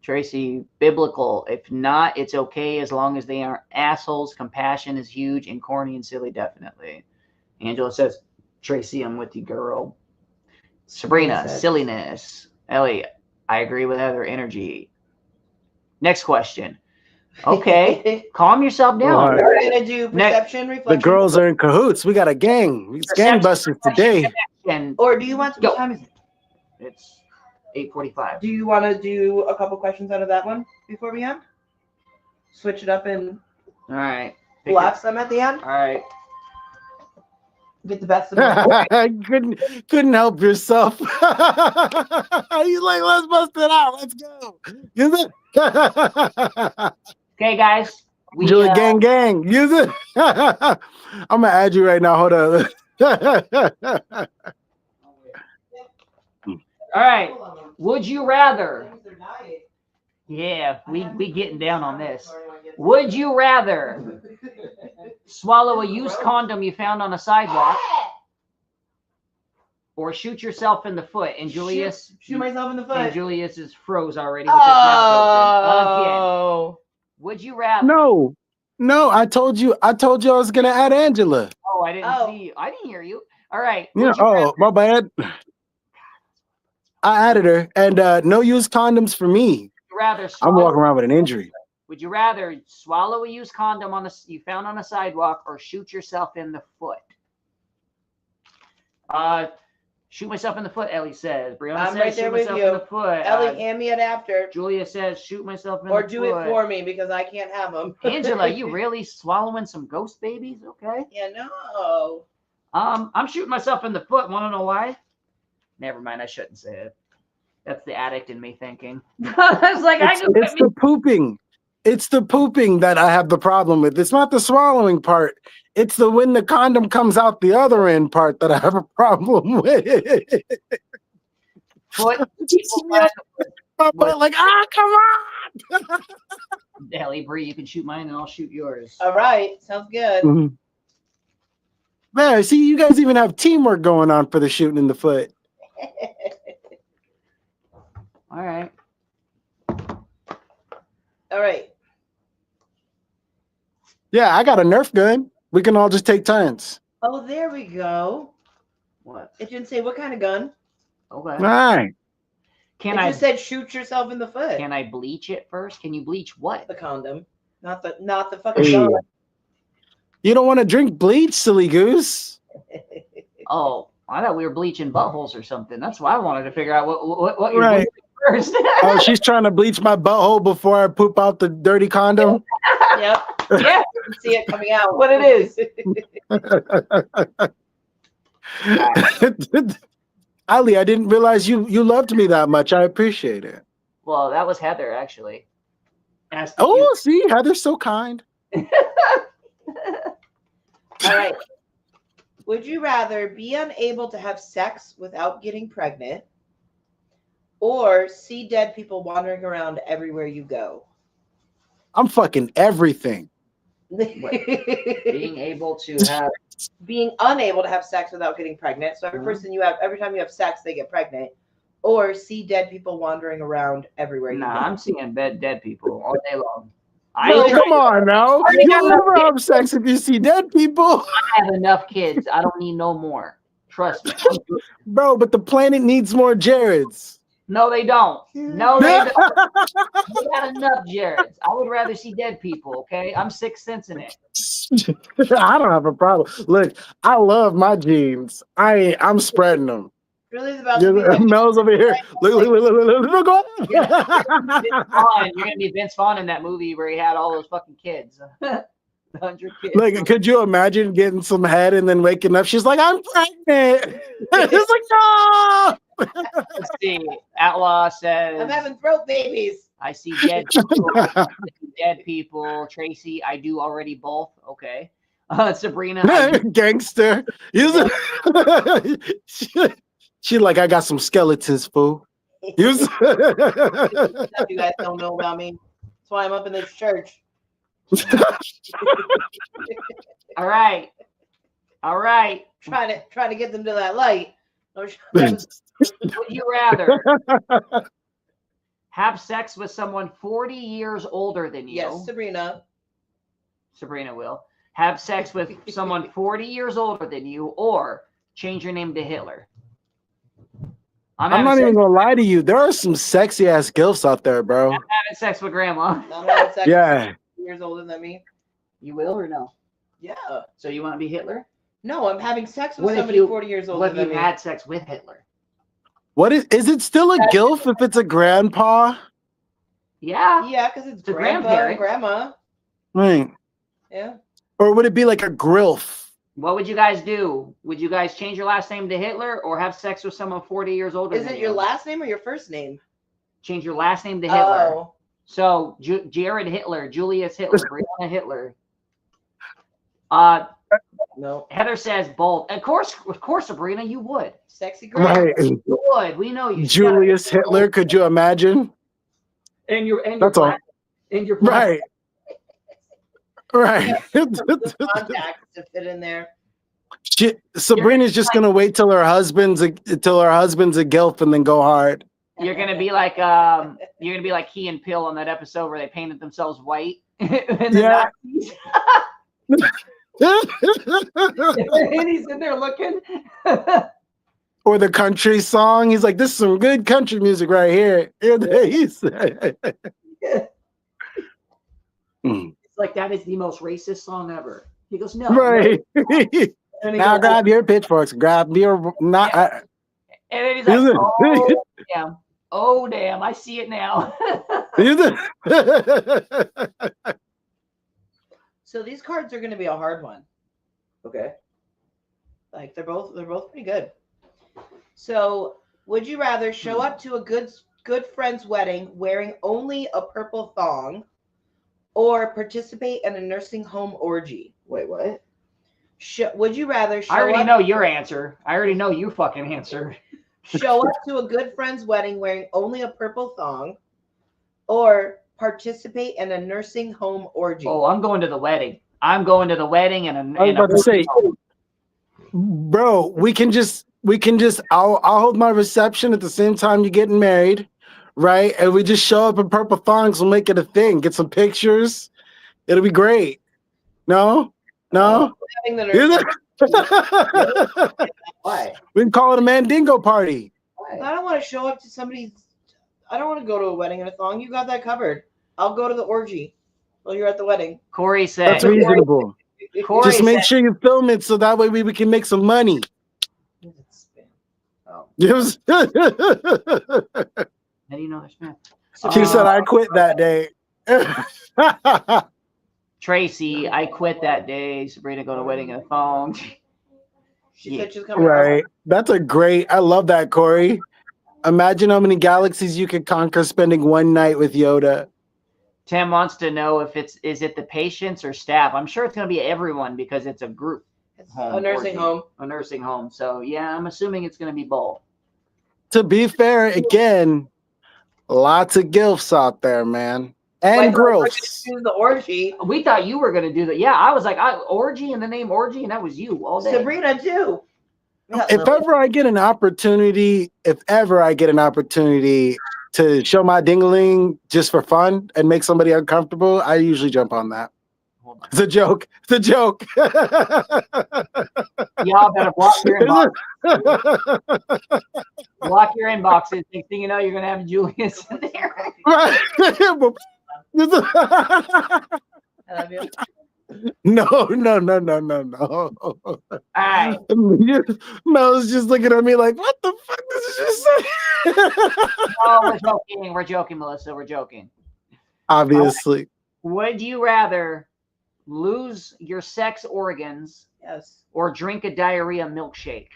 Tracy, biblical. If not, it's okay as long as they aren't assholes. Compassion is huge and corny and silly, definitely. Angela says, Tracy, I'm with you, girl. Sabrina, silliness. Ellie, I agree with Heather, energy. Next question. Okay, calm yourself down. All right. We're gonna do perception, reflection. the girls are in cahoots. We got a gang. It's gangbusters today. Or do you want to? What time is it? It's 8:45. Do you want to do a couple questions out of that one before we end? Switch it up and All right. block some at the end. All right. Get the best of both. couldn't help yourself. He's like, let's bust it out. Let's go. Use it. Okay, guys. Julie, gang. Use it. I'm gonna add you right now. Hold on. All right. Would you rather? Yeah, we getting down on this. Would you rather swallow a used condom you found on a sidewalk, or shoot yourself in the foot? And Julius, shoot myself in the foot. And Julius is froze already with his mouth open. Again. Would you rather? No. I told you I was gonna add Angela. Oh, I didn't see you. I didn't hear you. All right. My bad. I added her, and no used condoms for me. I'm walking around with an injury. Would you rather swallow a used condom you found on a sidewalk, or shoot yourself in the foot? Shoot myself in the foot, Ellie says. Brianna I'm says right there shoot with myself you. in the foot. Ellie, hand me an after. Julia says shoot myself in or the foot. do it for me because I can't have them. Angela, you really swallowing some ghost babies? Okay. Yeah, no. I'm shooting myself in the foot. Want to know why? Never mind. I shouldn't say it. That's the addict in me thinking. I was like, it's the pooping. It's the pooping that I have the problem with. It's not the swallowing part. It's the when the condom comes out the other end part that I have a problem with. Foot. But like, come on. Ellie, Bree, you can shoot mine and I'll shoot yours. All right. Sounds good. Mm-hmm. Man, see, you guys even have teamwork going on for the shooting in the foot. All right. All right. Yeah, I got a Nerf gun. We can all just take turns. Oh, there we go. What? It didn't say what kind of gun. Okay. All right. It just said shoot yourself in the foot. Can I bleach it first? Can you bleach what? The condom, not the fucking gun. You don't want to drink bleach, silly goose. Oh, I thought we were bleaching buttholes or something. That's why I wanted to figure out what you're right. doing first. Oh, she's trying to bleach my butthole before I poop out the dirty condom. Yep. Yeah. You can see it coming out. What it is. Ali, I didn't realize you loved me that much. I appreciate it. Well, that was Heather, actually. See, Heather's so kind. All right. Would you rather be unable to have sex without getting pregnant, or see dead people wandering around everywhere you go? Mm-hmm. I'm fucking everything. Being unable to have sex without getting pregnant. So every time you have sex, they get pregnant. Or see dead people wandering around everywhere you go. I'm seeing dead people all day long. Come on now. You'll never have sex if you see dead people. I have enough kids. I don't need no more. Trust me. Bro, but the planet needs more Jareds. No, they don't. No, they don't. We got enough Jareds. I would rather see dead people, okay? I'm sixth sensing it. I don't have a problem. Look, I love my genes. I'm spreading them. Julie's about to be like Mel's over here. Look, go. You're gonna be Vince Vaughn in that movie where he had all those fucking kids. 100 kids. Like, could you imagine getting some head and then waking up? She's like, I'm pregnant. It's like, no. Let's see. Outlaw says, I'm having throat babies. I see dead people. Dead people. Tracy, I do already both. Okay. Sabrina. Gangster. She like, I got some skeletons, fool. You guys don't know about me. That's why I'm up in this church. All right. Trying to get them to that light. Would you rather have sex with someone 40 years older than you? Yes, Sabrina. Sabrina will. Have sex with someone 40 years older than you, or change your name to Hitler. I'm not even gonna lie to you. There are some sexy ass gilfs out there, bro. I'm having sex with grandma. I'm having sex Yeah. with years older than me. You will or no? Yeah. So you want to be Hitler? No, I'm having sex with What if somebody 40 years older What if than you me. had sex with Hitler? What is it still a gilf if it's a grandpa? Yeah. Yeah, because it's a grandpa and grandma. Right. Yeah. Or would it be like a grilf? What would you guys do? Would you guys change your last name to Hitler or have sex with someone 40 years older Is than it you? your last name or your first name? Change your last name to Hitler. Oh. So Jared Hitler, Julius Hitler, Brianna Hitler. No. Heather says both. Of course, Sabrina, you would. Sexy girl. Right. You would. We know you. Julius Hitler, could you imagine? And your That's all. And your Right. Right. The contacts to fit in there. Sabrina's just gonna wait till her husband's a gilf and then go hard. You're gonna be like Key and Peele on that episode where they painted themselves white. And Yeah. And he's in there looking. Or the country song. He's like, this is some good country music right here. He's It's like, that is the most racist song ever. He goes, no. right. And he Now goes, grab your pitchforks. Grab your not. and then he's like, oh damn. Oh damn, I see it now. So these cards are going to be a hard one. Okay. Like they're both pretty good. So, would you rather show up to a good friend's wedding wearing only a purple thong, or participate in a nursing home orgy? Wait, what? Would you rather show I already up, know your answer. I already know your fucking answer. show up to a good friend's wedding wearing only a purple thong, or participate in a nursing home orgy? Oh, I'm going to the wedding. I'm going to the wedding and I was about to say, bro, we can just I'll hold my reception at the same time you're getting married, right? And we just show up in purple thongs. We'll make it a thing. Get some pictures. It'll be great. No. Having the nursing Why? We can call it a Mandingo party. I don't want to show up to somebody's. I don't want to go to a wedding in a thong. You got that covered. I'll go to the orgy while you're at the wedding. Corey said. That's reasonable. Corey Just make said, sure you film it so that way we can make some money. oh, Yes. how do you know there's spam? She said I quit that day. Tracy, I quit that day. Sabrina go to wedding in a thong. She said she's coming. Right. That's a great. I love that, Corey. Imagine how many galaxies you could conquer spending one night with Yoda. Tim wants to know if is it the patients or staff? I'm sure it's going to be everyone because it's a group. It's a nursing home. A nursing home. So yeah, I'm assuming it's going to be both. To be fair, again, lots of gilfs out there, man. And Like, grills. do the orgy. We thought you were going to do that. Yeah, I was like, orgy and the name orgy, and that was you all day. Sabrina too. If ever I get an opportunity to show my dingling just for fun and make somebody uncomfortable, I usually jump on that. It's a joke. It's a joke. Y'all better block your inbox. Block your inboxes. Next thing you know, you're going to have Julius in there. I love you. No. All right. Mel's just looking at me like, what the fuck does this just say? Oh, we're joking. We're joking, Melissa. We're joking. Obviously. Right. Would you rather lose your sex organs Yes. or drink a diarrhea milkshake?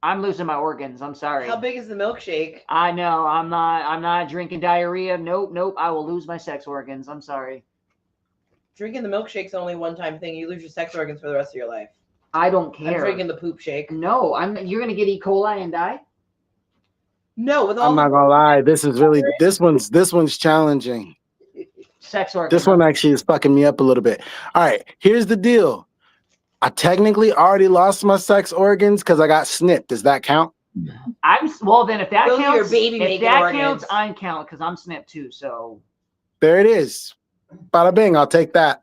I'm losing my organs. I'm sorry. How big is the milkshake? I know. I'm not drinking diarrhea. Nope. I will lose my sex organs. I'm sorry. Drinking the milkshake's only one-time thing. You lose your sex organs for the rest of your life. I don't care. I'm drinking the poop shake. No, you're gonna get E. coli and die? No, with all I'm not gonna lie. This one's challenging. Sex organs. This one actually is fucking me up a little bit. All right, here's the deal. I technically already lost my sex organs because I got snipped. Does that count? Well, then if that Those are counts, your baby if making that organs. counts, I count because I'm snipped too. So There it is. Bada bing, I'll take that.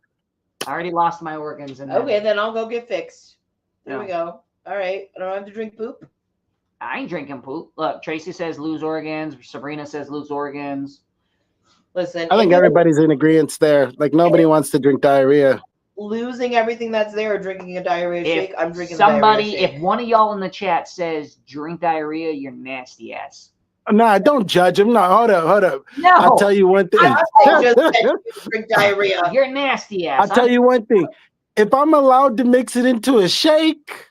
I already lost my organs. And Okay, then I'll go get fixed. There No. we go. All right, I don't have to drink poop. I ain't drinking poop. Look, Tracy says lose organs. Sabrina says lose organs. Listen, I think everybody's in agreement there. Like nobody wants to drink diarrhea. losing everything that's there or drinking a diarrhea shake, I'm drinking somebody, the diarrhea shake. if one of y'all in the chat says drink diarrhea, you're nasty ass. Nah, don't judge him. No, hold up. No, I'll tell you one thing. I just said you drink diarrhea. you're nasty ass. I'll tell you one thing. If I'm allowed to mix it into a shake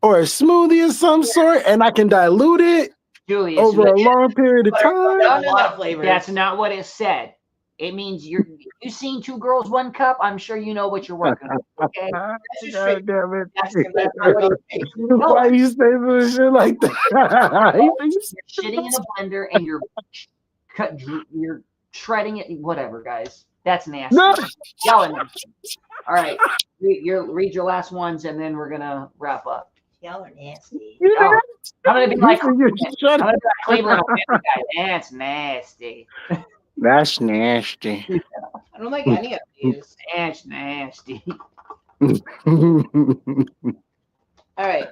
or a smoothie of some sort, and I can dilute it Julius, over a long period of time. A lot of flavors. That's not what it said. It means you've seen 2 girls, 1 cup. I'm sure you know what you're working with. Okay. God damn it. That's not what it is. Why you say some shit like that? You're shitting in a blender and you're shredding it. Whatever, guys. That's nasty. No. Y'all are nasty. All right. Read your last ones and then we're gonna wrap up. Y'all are nasty. Oh, I'm gonna be like Shut up. Cleveland guy. That's nasty. That's nasty. I don't like any of these. That's nasty. All right.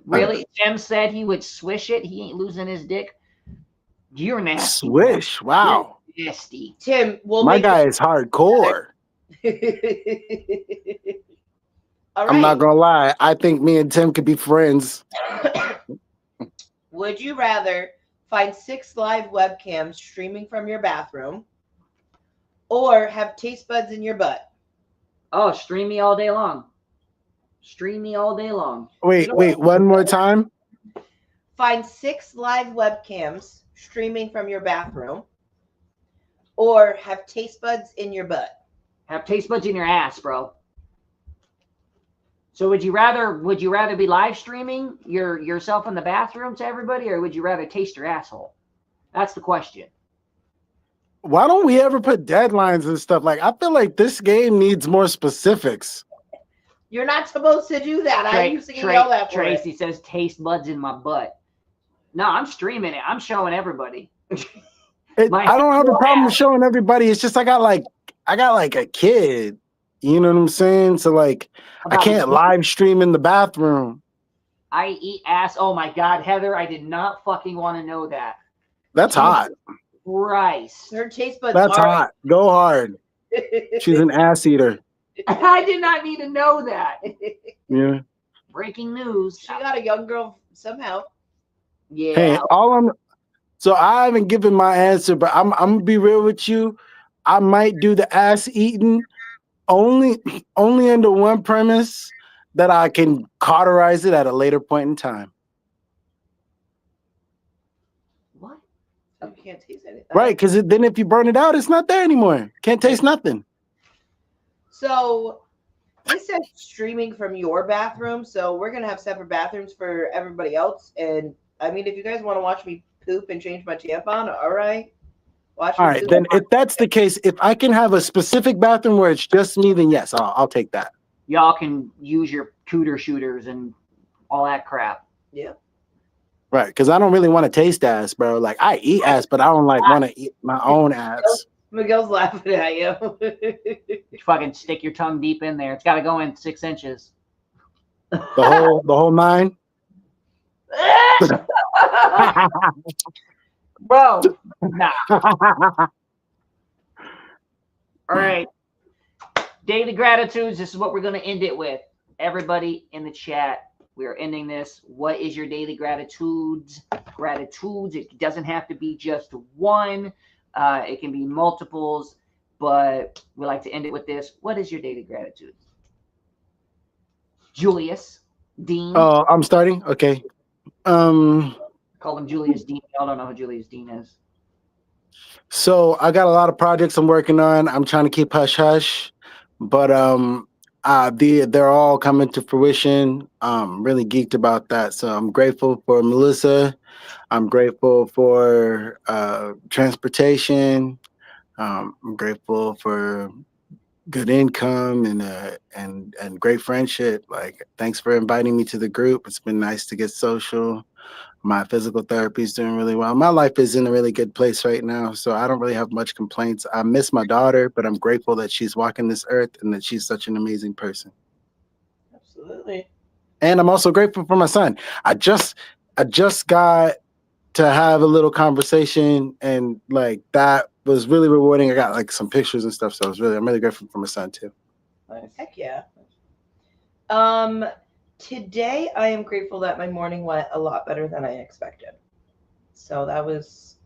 Really? Jim said he would swish it. He ain't losing his dick. You're nasty. Swish. Wow. You're nasty. Tim, My guy is hardcore. All right. I'm not gonna lie. I think me and Tim could be friends. Would you rather find 6 live webcams streaming from your bathroom or have taste buds in your butt? Oh, stream me all day long. Stream me all day long. Wait, one more time. Find 6 live webcams streaming from your bathroom or have taste buds in your butt. Have taste buds in your ass, bro. So would you rather be live streaming yourself in the bathroom to everybody, or would you rather taste your asshole? That's the question. Why don't we ever put deadlines and stuff? Like, I feel like this game needs more specifics. You're not supposed to do that. I used to get yelled at for it. Tracy says taste buds in my butt. No, I'm streaming it. I'm showing everybody. I don't have a problem with showing everybody. It's just I got like a kid. You know what I'm saying? So like I can't live stream in the bathroom. I eat ass. Oh my God, Heather, I did not fucking want to know that. That's hot. Christ. Her taste buds That's hot. Go hard. She's an ass eater. I did not need to know that. Yeah. Breaking news. She got a young girl somehow. Yeah. Hey, so I haven't given my answer, but I'm gonna be real with you. I might do the ass eating only under one premise, that I can cauterize it at a later point in time. What? You can't taste anything. Right, because then if you burn it out, it's not there anymore. Can't taste nothing. So this says streaming from your bathroom, so we're gonna have separate bathrooms for everybody else. And I mean, if you guys want to watch me poop and change my tampon, all right. All right, then if that's the case, if I can have a specific bathroom where it's just me, then yes, I'll take that. Y'all can use your cooter shooters and all that crap. Yeah. Right, because I don't really want to taste ass, bro. Like, I eat ass, but I don't like want to eat my own ass. Miguel's laughing at you. You fucking stick your tongue deep in there. It's got to go in 6 inches. The whole 9. Bro, nah. All All right. Daily gratitudes. This is what we're going to end it with. Everybody in the chat, we are ending this. What is your daily gratitudes? Gratitudes. It doesn't have to be just one. It can be multiples, but we like to end it with this. What is your daily gratitude? Julius Dean. Oh, I'm starting. Okay. Call him Julius Dean. Y'all don't know who Julius Dean is. So I got a lot of projects I'm working on. I'm trying to keep hush hush, but they're all coming to fruition. I'm really geeked about that. So I'm grateful for Melissa. I'm grateful for transportation. I'm grateful for good income and great friendship. Like, thanks for inviting me to the group. It's been nice to get social. My physical therapy is doing really well. My life is in a really good place right now, so I don't really have much complaints. I miss my daughter, but I'm grateful that she's walking this earth and that she's such an amazing person. Absolutely. And I'm also grateful for my son. I just got to have a little conversation, and like that was really rewarding. I got like some pictures and stuff, so I'm really grateful for my son too. Nice. Heck yeah. Today I am grateful that my morning went a lot better than I expected. So that was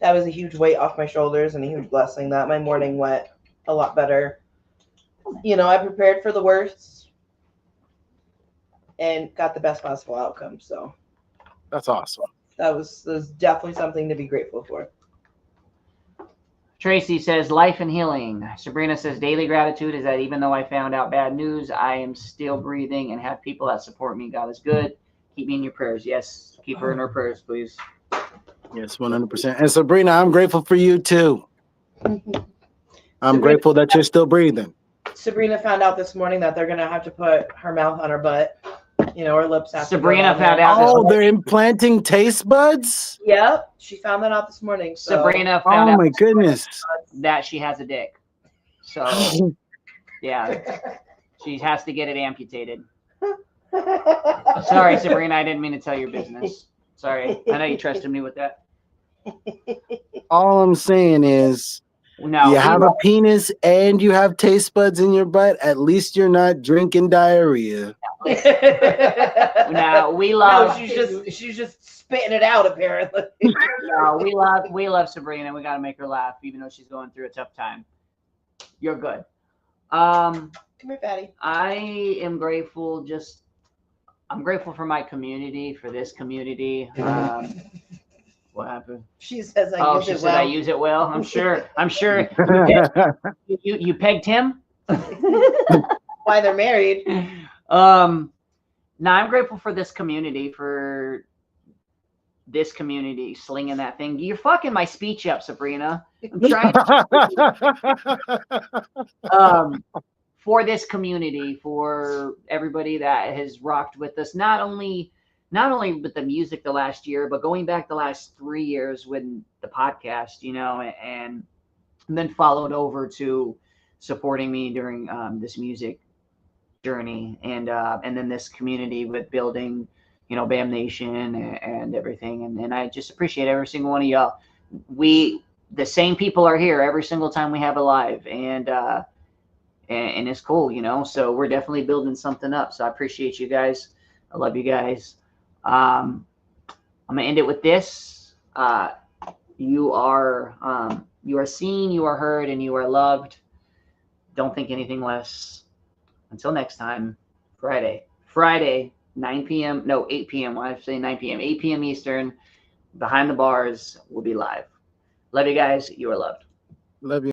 a huge weight off my shoulders and a huge blessing that my morning went a lot better. You know, I prepared for the worst and got the best possible outcome. So That's awesome. that was definitely something to be grateful for. Tracy says, life and healing. Sabrina says, daily gratitude is that even though I found out bad news, I am still breathing and have people that support me. God is good. Keep me in your prayers. Yes, keep her in her prayers, please. Yes, 100%. And Sabrina, I'm grateful for you too. I'm grateful that you're still breathing. Sabrina found out this morning that they're going to have to put her mouth on her butt. You know, her lips have Sabrina to go found out this Oh, morning. they're implanting taste buds? Yep, she found that out this morning. So. Sabrina found Oh out my goodness. that she has a dick. So, yeah, she has to get it amputated. Sorry, Sabrina, I didn't mean to tell your business. Sorry, I know you trusted me with that. All I'm saying is, No, you have a penis and you have taste buds in your butt. At least you're not drinking diarrhea. no, we love. No, she's just spitting it out apparently. No, we love Sabrina. We got to make her laugh, even though she's going through a tough time. You're good. Come here, Fatty. I am grateful. I'm grateful for my community, for this community. What happened? She says she said I use it well. I'm sure. You pegged him. Why they're married. Now I'm grateful for this community, slinging that thing. You're fucking my speech up, Sabrina. I'm trying for this community, for everybody that has rocked with us, not only with the music the last year, but going back the last 3 years with the podcast, you know, and then followed over to supporting me during this music journey, and then this community with building, you know, BAM Nation and everything. And I just appreciate every single one of y'all. The same people are here every single time we have a live, and it's cool, you know. So we're definitely building something up. So I appreciate you guys. I love you guys. I'm gonna end it with this. You are seen, you are heard, and you are loved. Don't think anything less. Until next time, Friday, 9 p.m. No, 8 p.m. Why did I say 9 p.m.? 8 p.m. Eastern. Behind the Bars will be live. Love you guys. You are loved. Love you.